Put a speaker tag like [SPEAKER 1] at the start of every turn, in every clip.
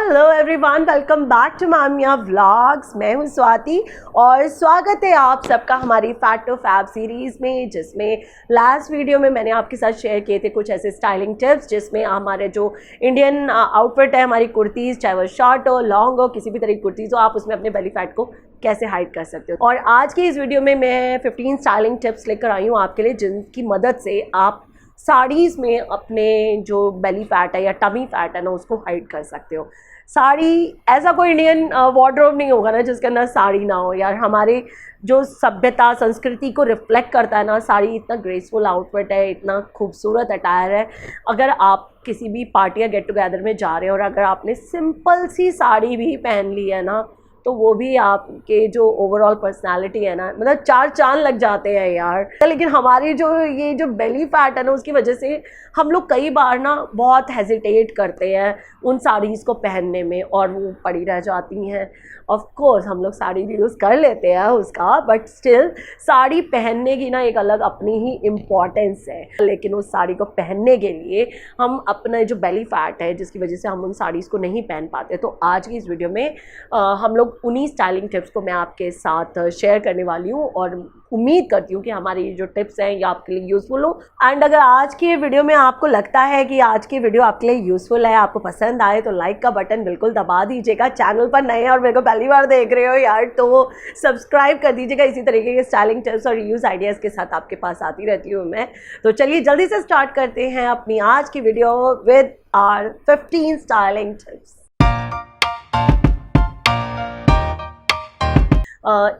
[SPEAKER 1] Hello everyone, welcome back to Mamiya vlogs. मैं हूं स्वाति और स्वागत है आप सबका हमारी फैट टू फैब सीरीज़ में, जिसमें लास्ट वीडियो में मैंने आपके साथ शेयर किए थे कुछ ऐसे स्टाइलिंग टिप्स जिसमें हमारे जो इंडियन आउटफिट है, हमारी कुर्तीज़, चाहे वो शॉर्ट हो, लॉन्ग हो, किसी भी तरह की कुर्तीज़ हो, आप उसमें अपने बेली फैट को कैसे हाइड कर सकते हो। और आज की इस वीडियो में मैं 15 स्टाइलिंग टिप्स लेकर आई हूँ आपके लिए, जिनकी मदद से आप साड़ीज़ में अपने जो बेली फैट है या टमी फैट है ना, उसको हाइड कर सकते हो। साड़ी ऐसा कोई इंडियन वार्डरोब नहीं होगा ना जिसके अंदर साड़ी ना हो। यार, हमारे जो सभ्यता संस्कृति को रिफ्लेक्ट करता है ना, साड़ी इतना ग्रेसफुल आउटफिट है, इतना खूबसूरत अटायर है। अगर आप किसी भी पार्टी या गेट टुगेदर में जा रहे हो और अगर आपने सिंपल सी साड़ी भी पहन ली है ना, तो वो भी आपके जो ओवरऑल पर्सनालिटी है ना, मतलब चार चांद लग जाते हैं यार। लेकिन हमारी ये जो बेली फैट है ना, उसकी वजह से हम लोग कई बार ना बहुत हेजिटेट करते हैं उन साड़ीज़ को पहनने में और वो पड़ी रह जाती हैं। ऑफ कोर्स हम लोग साड़ी यूज़ कर लेते हैं उसका, बट स्टिल साड़ी पहनने की ना एक अलग अपनी ही इम्पॉर्टेंस है। लेकिन उस साड़ी को पहनने के लिए हम अपना जो बेली फैट है, जिसकी वजह से हम उन साड़ीज़ को नहीं पहन पाते, तो आज की इस वीडियो में हम लोग उन्हीं स्टाइलिंग टिप्स को मैं आपके साथ शेयर करने वाली हूँ और उम्मीद करती हूँ कि हमारी जो टिप्स हैं ये आपके लिए यूज़फुल हो। एंड अगर आज की वीडियो में आपको लगता है कि आज की वीडियो आपके लिए यूज़फुल है, आपको पसंद आए, तो लाइक का बटन बिल्कुल दबा दीजिएगा। चैनल पर नए और मेरे को पहली बार देख रहे हो यार, तो सब्सक्राइब कर दीजिएगा। इसी तरीके के स्टाइलिंग टिप्स और यूज़ आइडियाज़ के साथ आपके पास आती रहती हूँ मैं। तो चलिए जल्दी से स्टार्ट करते हैं अपनी आज की video with our 15 styling tips.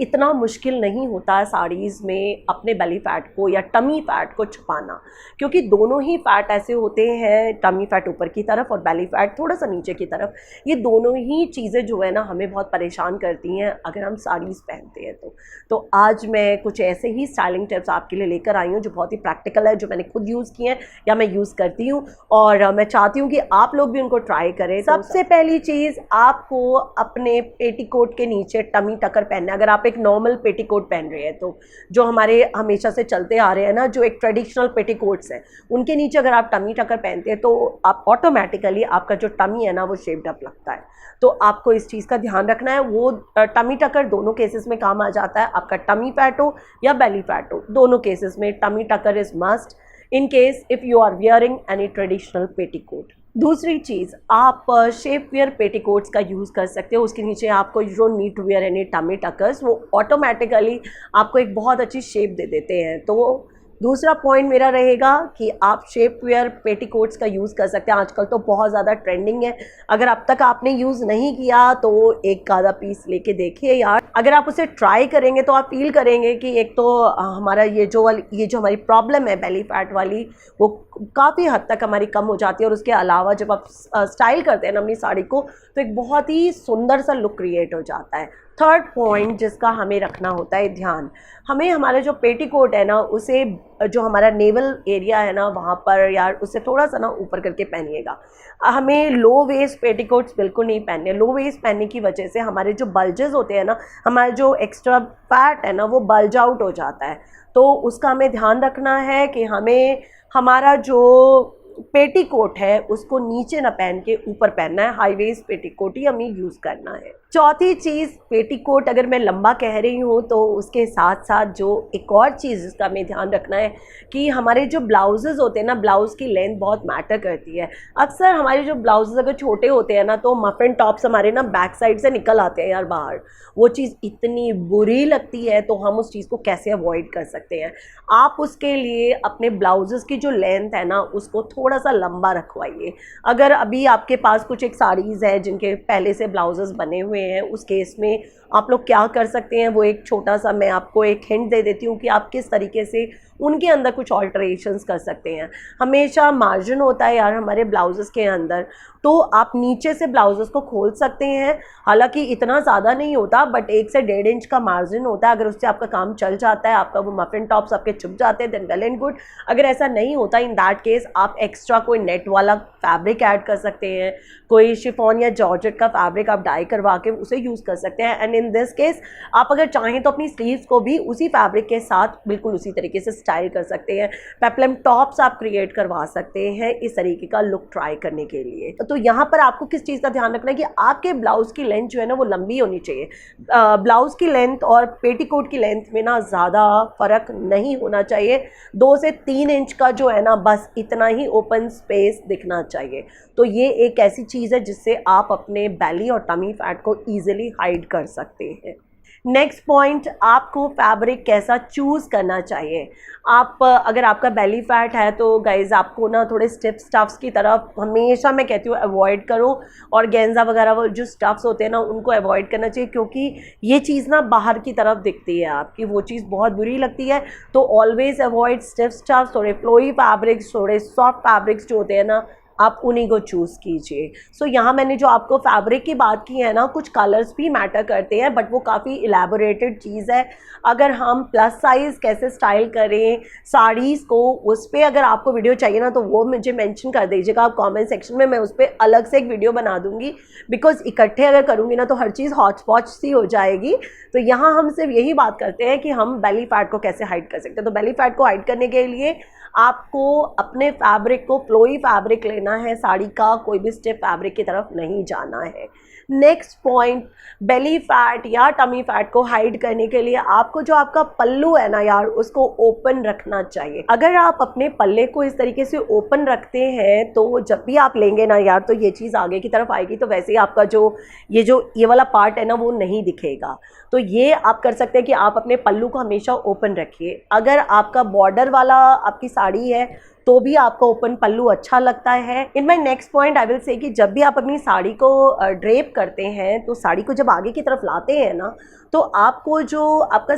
[SPEAKER 1] इतना मुश्किल नहीं होता है साड़ीज़ में अपने बेली फैट को या टमी फैट को छुपाना, क्योंकि दोनों ही फैट ऐसे होते हैं, टमी फैट ऊपर की तरफ और बेली फैट थोड़ा सा नीचे की तरफ। ये दोनों ही चीज़ें जो है ना हमें बहुत परेशान करती हैं अगर हम साड़ीज़ पहनते हैं तो आज मैं कुछ ऐसे ही स्टाइलिंग टिप्स आपके लिए लेकर आई हूँ जो बहुत ही प्रैक्टिकल है, जो मैंने खुद यूज़ किए हैं या मैं यूज़ करती हूँ और मैं चाहती हूँ कि आप लोग भी उनको ट्राई करें। सबसे पहली चीज़, आपको अपने पेटीकोट के नीचे टमी टकर पहनना। अगर आप एक नॉर्मल पेटीकोट पहन रहे हैं, तो जो हमारे हमेशा से चलते आ रहे हैं ना, जो एक ट्रेडिशनल पेटीकोट्स हैं, उनके नीचे अगर आप टमी टकर पहनते हैं तो आप ऑटोमेटिकली आपका जो टमी है ना वो शेप्ड अप लगता है। तो आपको इस चीज़ का ध्यान रखना है। वो टमी टकर दोनों केसेस में काम आ जाता है, आपका टमी फैट हो या बेली फैट हो, दोनों केसेस में tummy tucker is must in case if you are wearing any traditional petticoat. दूसरी चीज़, आप शेप वेयर पेटीकोट्स का यूज़ कर सकते हो। उसके नीचे आपको you don't need to wear any tummy tuckers, वो ऑटोमेटिकली आपको एक बहुत अच्छी शेप दे देते हैं। तो दूसरा पॉइंट मेरा रहेगा कि आप शेप वेयर पेटीकोट्स का यूज़ कर सकते हैं। आजकल तो बहुत ज़्यादा ट्रेंडिंग है। अगर अब तक आपने यूज़ नहीं किया तो एक आधा पीस लेके देखिए यार। अगर आप उसे ट्राई करेंगे तो आप फील करेंगे कि एक तो हमारा ये जो हमारी प्रॉब्लम है बेली फैट वाली, वो काफ़ी हद तक हमारी कम हो जाती है। और उसके अलावा जब आप स्टाइल करते हैं ना अपनी साड़ी को, तो एक बहुत ही सुंदर सा लुक क्रिएट हो जाता है। थर्ड पॉइंट जिसका हमें रखना होता है ध्यान, हमें हमारा जो पेटीकोट है ना, उसे जो हमारा नेवल एरिया है ना वहाँ पर यार उसे थोड़ा सा ना ऊपर करके पहनिएगा। हमें लो वेस्ट पेटीकोट्स बिल्कुल नहीं पहनने। लो वेस्ट पहनने की वजह से हमारे जो बल्जेस होते हैं ना, हमारा जो एक्स्ट्रा फैट है ना, वो बल्ज आउट हो जाता है। तो उसका हमें ध्यान रखना है कि हमें हमारा जो पेटीकोट है उसको नीचे ना पहन के ऊपर पहनना है। हाई वेस्ट पेटीकोट ही हमें यूज़ करना है। चौथी चीज़, पेटीकोट अगर मैं लंबा कह रही हूँ तो उसके साथ साथ जो एक और चीज़ जिसका हमें ध्यान रखना है कि हमारे जो ब्लाउजेज़ होते हैं ना, ब्लाउज़ की लेंथ बहुत मैटर करती है। अक्सर हमारे जो ब्लाउजेज़ अगर छोटे होते हैं ना, तो मफिन टॉप्स हमारे ना बैक साइड से निकल आते हैं यार बाहर। वो चीज़ इतनी बुरी लगती है, तो हम उस चीज़ को कैसे अवॉइड कर सकते हैं? आप उसके लिए अपने ब्लाउजेज़ की जो लेंथ है ना, उसको थोड़ा सा लंबा रखवाइए। अगर अभी आपके पास कुछ एक साड़ीज़ है जिनके पहले से ब्लाउजेज़ बने हुए हैं, उस केस में आप लोग क्या कर सकते हैं, वो एक छोटा सा मैं आपको एक हिंट दे देती हूँ कि आप किस तरीके से उनके अंदर कुछ ऑल्टरेशंस कर सकते हैं। हमेशा मार्जिन होता है यार हमारे ब्लाउजेस के अंदर, तो आप नीचे से ब्लाउजेस को खोल सकते हैं। हालांकि इतना ज़्यादा नहीं होता, बट 1 से 1.5 इंच का मार्जिन होता है। अगर उससे आपका काम चल जाता है, आपका वो मफिन टॉप्स आपके चुप जाते हैं, देन वेल एंड गुड। अगर ऐसा नहीं होता, इन दैट केस आप एक्स्ट्रा कोई नेट वाला फैब्रिक ऐड कर सकते हैं। कोई शिफॉन या जॉर्जेट का फैब्रिक आप डाई करवा के उसे यूज़ कर सकते हैं। एंड इन दिस केस आप अगर चाहें तो अपनी स्लीव्स को भी उसी फैब्रिक के साथ बिल्कुल उसी तरीके से स्टाइल कर सकते हैं, पेप्लम टॉप्स आप क्रिएट करवा सकते हैं इस तरीके का लुक ट्राई करने के लिए। तो यहाँ पर आपको किस चीज़ का ध्यान रखना है कि आपके ब्लाउज़ की लेंथ जो है ना वो लंबी होनी चाहिए। ब्लाउज़ की लेंथ और पेटीकोट की लेंथ में ना ज़्यादा फ़र्क नहीं होना चाहिए, 2 से 3 इंच का जो है ना बस इतना ही ओपन स्पेस दिखना चाहिए। तो ये एक ऐसी चीज़ है जिससे आप अपने बेली और टमी फैट को ईजिली हाइड कर सकते हैं। नेक्स्ट पॉइंट, आपको फैब्रिक कैसा चूज़ करना चाहिए। आप अगर आपका बेली फैट है तो गाइज़ आपको ना थोड़े स्टिफ स्टफ्स की तरफ हमेशा मैं कहती हूँ अवॉइड करो, और गेंजा वगैरह वो जो स्टफ्स होते हैं ना उनको अवॉइड करना चाहिए, क्योंकि ये चीज़ ना बाहर की तरफ दिखती है आपकी, वो चीज़ बहुत बुरी लगती है। तो ऑलवेज़ अवॉइड स्टिफ स्टफ्स, थोड़े फ्लोई फैब्रिक्स, थोड़े सॉफ्ट फैब्रिक्स जो होते हैं ना आप उन्हीं को चूज़ कीजिए। सो यहाँ मैंने जो आपको फैब्रिक की बात की है ना, कुछ कलर्स भी मैटर करते हैं बट वो काफ़ी इलेबोरेटेड चीज़ है। अगर हम प्लस साइज़ कैसे स्टाइल करें साड़ीज़ को, उस पर अगर आपको वीडियो चाहिए ना तो वो मुझे मेंशन कर दीजिएगा आप कमेंट सेक्शन में, मैं उस पर अलग से एक वीडियो बना दूँगी। बिकॉज इकट्ठे अगर करूँगी ना तो हर चीज़ हॉच पॉच सी हो जाएगी। तो यहाँ हम सिर्फ यही बात करते हैं कि हम बेली फैट को कैसे हाइड कर सकते हैं। तो बेली फैट को हाइड करने के लिए आपको अपने फैब्रिक को फ्लोई फैब्रिक लेना है, साड़ी का कोई भी स्टिफ फैब्रिक की तरफ नहीं जाना है। नेक्स्ट पॉइंट, बेली फैट या टमी फैट को हाइड करने के लिए आपको जो आपका पल्लू है ना यार उसको ओपन रखना चाहिए। अगर आप अपने पल्ले को इस तरीके से ओपन रखते हैं तो जब भी आप लेंगे ना यार तो ये चीज़ आगे की तरफ आएगी, तो वैसे ही आपका जो ये वाला पार्ट है ना वो नहीं दिखेगा। तो ये आप कर सकते हैं कि आप अपने पल्लू को हमेशा ओपन रखिए। अगर आपका बॉर्डर वाला आपकी साड़ी है तो भी आपका ओपन पल्लू अच्छा लगता है। In my next point I will say कि जब भी आप अपनी साड़ी को ड्रेप करते हैं तो साड़ी को जब आगे की तरफ लाते हैं ना तो आपको जो आपका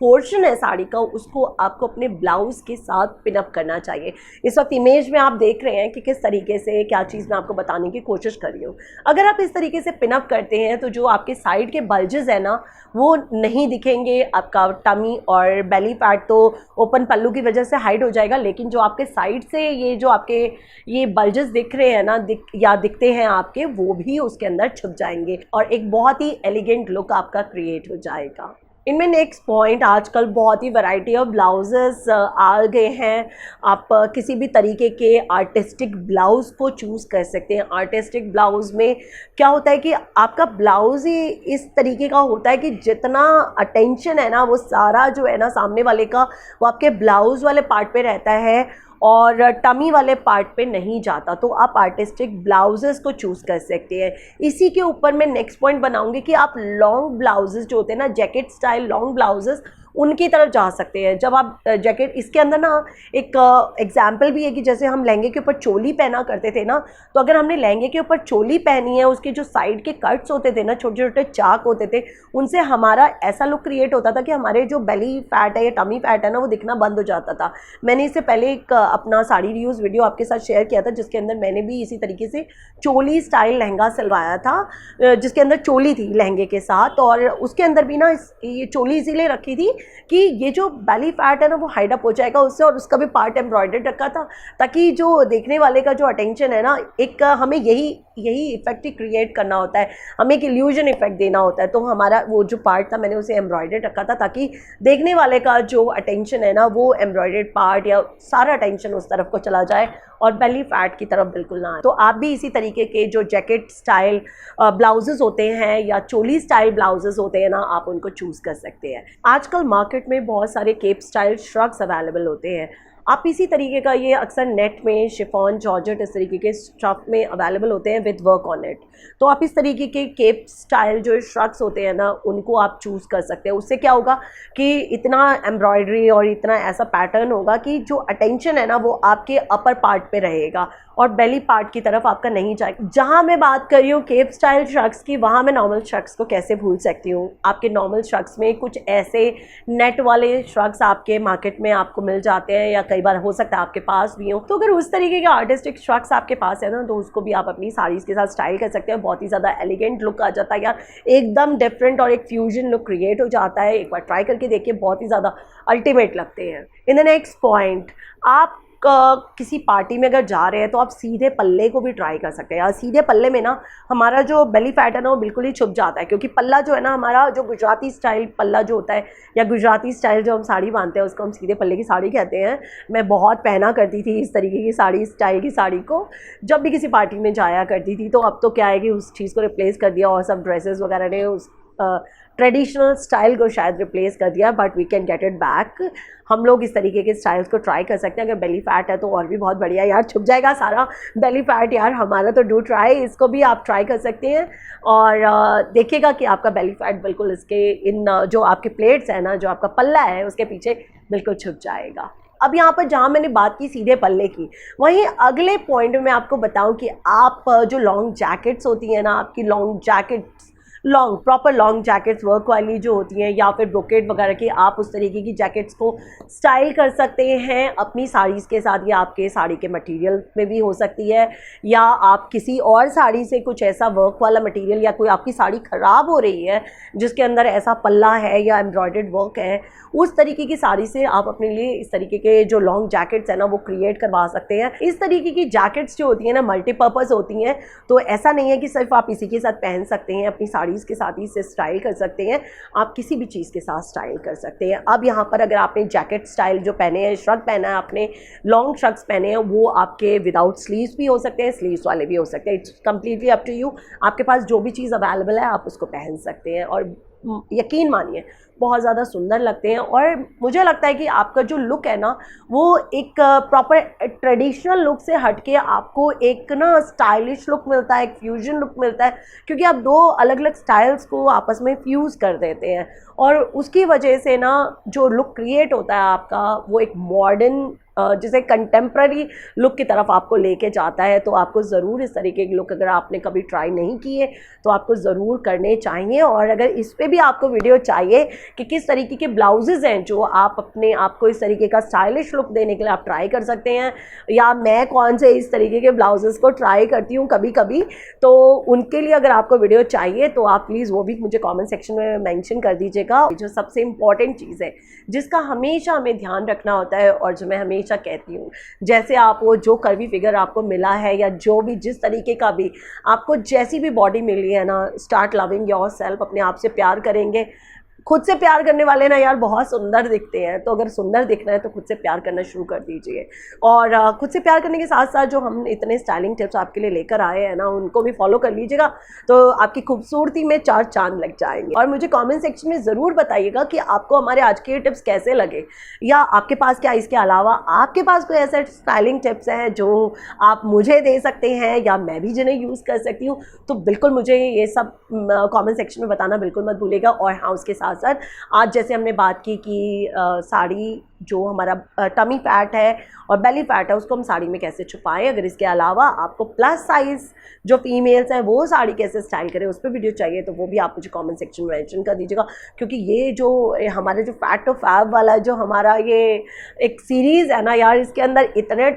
[SPEAKER 1] पोर्शन है साड़ी का उसको आपको अपने ब्लाउज़ के साथ पिनअप करना चाहिए। इस वक्त इमेज में आप देख रहे हैं कि किस तरीके से क्या चीज़ मैं आपको बताने की कोशिश कर रही हूँ। अगर आप इस तरीके से पिनअप करते हैं तो जो आपके साइड के बल्जेस है ना वो नहीं दिखेंगे। आपका टमी और बेली फैट तो ओपन पल्लू की वजह से हाइड हो जाएगा, लेकिन जो आपके साइड से ये जो आपके ये बल्जेस दिख रहे हैं ना दिखते हैं आपके, वो भी उसके अंदर छुप जाएंगे और एक बहुत ही एलिगेंट लुक आपका क्रिएट हो जाएगा। इनमें नेक्स्ट पॉइंट, आजकल बहुत ही वैरायटी ऑफ ब्लाउजेस आ गए हैं। आप किसी भी तरीके के आर्टिस्टिक ब्लाउज़ को चूज़ कर सकते हैं। आर्टिस्टिक ब्लाउज़ में क्या होता है कि आपका ब्लाउज़ ही इस तरीके का होता है कि जितना अटेंशन है ना वो सारा जो है ना सामने वाले का वो आपके ब्लाउज़ वाले पार्ट पे रहता है और टमी वाले पार्ट पे नहीं जाता। तो आप आर्टिस्टिक ब्लाउजेस को चूज़ कर सकते हैं। इसी के ऊपर मैं नेक्स्ट पॉइंट बनाऊंगी कि आप लॉन्ग ब्लाउजेस जो होते हैं ना, जैकेट स्टाइल लॉन्ग ब्लाउजेस, उनकी तरफ जा सकते हैं। जब आप जैकेट, इसके अंदर ना एक एग्जाम्पल भी है कि जैसे हम लहंगे के ऊपर चोली पहना करते थे ना, तो अगर हमने लहंगे के ऊपर चोली पहनी है, उसके जो साइड के कट्स होते थे ना, छोटे छोटे चाक होते थे, उनसे हमारा ऐसा लुक क्रिएट होता था कि हमारे जो बेली फैट है या टमी फैट है ना वो दिखना बंद हो जाता था। मैंने इससे पहले एक अपना साड़ी रीयूज़ वीडियो आपके साथ शेयर किया था जिसके अंदर मैंने भी इसी तरीके से चोली स्टाइल लहंगा सिलवाया था, जिसके अंदर चोली थी लहंगे के साथ, और उसके अंदर भी ना ये चोली इसीलिए रखी थी कि ये जो बेली फैट है ना वो हाइड अप हो जाएगा उससे, और उसका भी पार्ट एम्ब्रॉयडर्ड रखा था ताकि जो देखने वाले का जो अटेंशन है ना, एक हमें यही इफेक्ट ही क्रिएट करना होता है, हमें एक इल्यूजन इफेक्ट देना होता है। तो हमारा वो जो पार्ट था मैंने उसे एम्ब्रॉयडर्ड रखा था ताकि देखने वाले का जो अटेंशन है ना वो एम्ब्रॉयडर्ड पार्ट या सारा अटेंशन उस तरफ को चला जाए और बेली फैट की तरफ बिल्कुल ना आए। तो आप भी इसी तरीके के जो जैकेट स्टाइल ब्लाउजेस होते हैं या चोली स्टाइल ब्लाउजेस होते हैं ना, आप उनको चूज़ कर सकते हैं। आजकल मार्केट में बहुत सारे केप स्टाइल श्रग्स अवेलेबल होते हैं। आप इसी तरीके का, ये अक्सर नेट में शिफॉन, जॉर्जेट इस तरीके के स्टफ में अवेलेबल होते हैं विद वर्क ऑन इट। तो आप इस तरीके के केप स्टाइल जो श्रग्स होते हैं ना उनको आप चूज़ कर सकते हैं। उससे क्या होगा कि इतना एम्ब्रॉयडरी और इतना ऐसा पैटर्न होगा कि जो अटेंशन है ना वो आपके अपर पार्ट पे रहेगा और बेली पार्ट की तरफ आपका नहीं जाएगा। जहाँ मैं बात कर रही हूँ केप स्टाइल श्रग्स की, वहाँ मैं नॉर्मल श्रग्स को कैसे भूल सकती हूँ। आपके नॉर्मल श्रग्स में कुछ ऐसे नेट वाले श्रग्स आपके मार्केट में आपको मिल जाते हैं या कई बार हो सकता है आपके पास भी हो। तो अगर उस तरीके के आर्टिस्टिक श्रग्स आपके पास है ना तो उसको भी आप अपनी साड़ीज़ के साथ स्टाइल कर सकते हैं। बहुत ही ज़्यादा एलिगेंट लुक आ जाता है यार, एकदम डिफरेंट और एक फ्यूजन लुक क्रिएट हो जाता है। एक बार ट्राई करके देखिए, बहुत ही ज़्यादा अल्टीमेट लगते हैं। इन द नेक्स्ट पॉइंट, आप किसी पार्टी में अगर जा रहे हैं तो आप सीधे पल्ले को भी ट्राई कर सकते हैं। यार सीधे पल्ले में ना हमारा जो बेली फैट है ना वो बिल्कुल ही छुप जाता है, क्योंकि पल्ला जो है ना हमारा जो गुजराती स्टाइल पल्ला जो होता है या गुजराती स्टाइल जो हम साड़ी बांधते हैं उसको हम सीधे पल्ले की साड़ी कहते हैं। मैं बहुत पहना करती थी इस तरीके की साड़ी, स्टाइल की साड़ी को जब भी किसी पार्टी में जाया करती थी। तो अब तो क्या है कि उस चीज़ को रिप्लेस कर दिया और सब ड्रेसेस वगैरह ने उस ट्रेडिशनल स्टाइल को शायद रिप्लेस कर दिया, but we can get it back. हम लोग इस तरीके के स्टाइल्स को ट्राई कर सकते हैं। अगर बेली फैट है तो और भी बहुत बढ़िया, यार छुप जाएगा सारा बेली फैट यार हमारा, तो डू ट्राई, इसको भी आप ट्राई कर सकते हैं और देखिएगा कि आपका बेली फैट बिल्कुल इसके इन जो आपके प्लेट्स है ना, जो आपका पल्ला है उसके पीछे बिल्कुल छुप जाएगा। अब यहाँ पर जहाँ मैंने बात की सीधे पल्ले की, वहीं अगले पॉइंट में मैं आपको बताऊँ कि आप जो लॉन्ग जैकेट्स होती हैं ना, आपकी long jackets, long proper long jackets work वाली जो होती हैं या फिर ब्रोकेट वगैरह की, आप उस तरीके की जैकेट्स को स्टाइल कर सकते हैं अपनी साड़ीज़ के साथ, या आपके साड़ी के मटेरियल में भी हो सकती है, या आप किसी और साड़ी से कुछ ऐसा वर्क वाला मटेरियल, या कोई आपकी साड़ी ख़राब हो रही है जिसके अंदर ऐसा पल्ला है या एम्ब्रॉयडर्ड वर्क है, उस तरीके की साड़ी से आप अपने लिए इस तरीके के जो लॉन्ग जैकेट्स हैं ना वो क्रिएट करवा सकते हैं। इस तरीके की जैकेट्स जो होती हैं ना मल्टीपर्पज़ होती हैं, तो ऐसा नहीं है कि सिर्फ आप इसी के साथ पहन सकते हैं, अपनी साड़ीज़ के साथ ही इसे स्टाइल कर सकते हैं, आप किसी भी चीज़ के साथ स्टाइल कर सकते हैं। अब यहाँ पर अगर आपने जैकेट स्टाइल जो पहने हैं, श्रग पहना है आपने, लॉन्ग श्रग्स पहने हैं, वो आपके विदाउट स्लीव्स भी हो सकते हैं, स्लीव्स वाले भी हो सकते हैं, it's completely up to you. आपके पास जो भी चीज़ अवेलेबल है आप उसको पहन सकते हैं और यकीन मानिए बहुत ज़्यादा सुंदर लगते हैं। और मुझे लगता है कि आपका जो लुक है ना वो एक प्रॉपर ट्रेडिशनल लुक से हटके आपको एक ना स्टाइलिश लुक मिलता है, एक फ्यूजन लुक मिलता है, क्योंकि आप दो अलग अलग स्टाइल्स को आपस में फ्यूज़ कर देते हैं और उसकी वजह से ना जो लुक क्रिएट होता है आपका वो एक मॉडर्न जिसे कंटेम्प्ररी लुक की तरफ आपको लेके जाता है। तो आपको ज़रूर इस तरीके के लुक अगर आपने कभी ट्राई नहीं किए तो आपको ज़रूर करने चाहिए। और अगर इस पे भी आपको वीडियो चाहिए कि किस तरीके के ब्लाउजेज़ हैं जो आप अपने आपको इस तरीके का स्टाइलिश लुक देने के लिए आप ट्राई कर सकते हैं, या मैं कौन से इस तरीके के ब्लाउजेज़ को ट्राई करती हूँ कभी कभी, तो उनके लिए अगर आपको वीडियो चाहिए तो आप प्लीज़ वो भी मुझे कॉमेंट सेक्शन में मैंशन कर दीजिएगा। जो सबसे इम्पॉर्टेंट चीज़ है जिसका हमेशा हमें ध्यान रखना होता है और जो मैं हमेशा कहती हूँ, जैसे आप वो जो कर्वी फिगर आपको मिला है या जो भी जिस तरीके का भी आपको जैसी भी बॉडी मिली है ना, स्टार्ट लविंग योर सेल्फ, अपने आप से प्यार करेंगे। खुद से प्यार करने वाले ना यार बहुत सुंदर दिखते हैं, तो अगर सुंदर दिखना है तो खुद से प्यार करना शुरू कर दीजिए। और खुद से प्यार करने के साथ साथ जो हम इतने स्टाइलिंग टिप्स आपके लिए लेकर आए हैं ना उनको भी फॉलो कर लीजिएगा, तो आपकी खूबसूरती में 4 चांद लग जाएंगे। और मुझे कमेंट सेक्शन में ज़रूर बताइएगा कि आपको हमारे आज के टिप्स कैसे लगे, या आपके पास क्या इसके अलावा आपके पास कोई ऐसे स्टाइलिंग टिप्स हैं जो आप मुझे दे सकते हैं या मैं भी जिन्हें यूज़ कर सकती हूँ, तो बिल्कुल मुझे ये सब कॉमेंट सेक्शन में बताना बिल्कुल मत भूलिएगा। और हाँ, उसके साथ साथ आज जैसे हमने बात की कि साड़ी जो हमारा टमी फैट है और बेली फैट है उसको हम साड़ी में कैसे छुपाएं, अगर इसके अलावा आपको प्लस साइज़ जो फीमेल्स हैं वो साड़ी कैसे स्टाइल करें उस पर वीडियो चाहिए तो वो भी आप मुझे कमेंट सेक्शन में मेंशन कर दीजिएगा। क्योंकि ये जो हमारे जो फैट टू फैब वाला जो हमारा ये एक सीरीज़ है ना यार, इसके अंदर इतने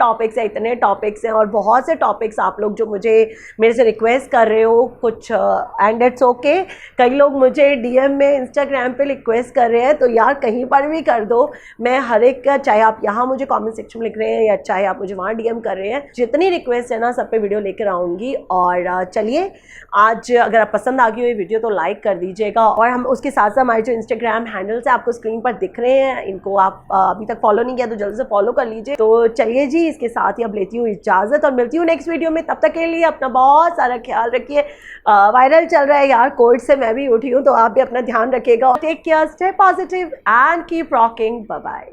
[SPEAKER 1] टॉपिक्स हैं और बहुत से टॉपिक्स आप लोग जो मुझे मेरे से रिक्वेस्ट कर रहे हो कुछ, एंड इट्स ओके, कई लोग मुझे DM में इंस्टाग्राम पे रिक्वेस्ट कर रहे हैं, तो यार कहीं पर भी कर दो, मैं हर एक का, चाहे आप यहाँ मुझे कमेंट सेक्शन में लिख रहे हैं या चाहे आप मुझे वहाँ DM कर रहे हैं, जितनी रिक्वेस्ट है ना सब पे वीडियो लेकर आऊँगी। और चलिए आज अगर आप पसंद आ गई हुई वीडियो तो लाइक कर दीजिएगा, और हम उसके साथ साथ हमारे जो इंस्टाग्राम हैंडल्स है आपको स्क्रीन पर दिख रहे हैं, इनको आप अभी तक फॉलो नहीं किया तो जल्दी से फॉलो कर लीजिए। तो चलिए जी, इसके साथ ही अब लेती हूँ इजाज़त और मिलती हूँ नेक्स्ट वीडियो में। तब तक के लिए अपना बहुत सारा ख्याल रखिए। वायरल चल रहा है यार, कोविड से मैं भी उठी हूँ, तो आप भी अपना ध्यान रखिएगा। Take care, stay positive and keep rocking. Bye bye.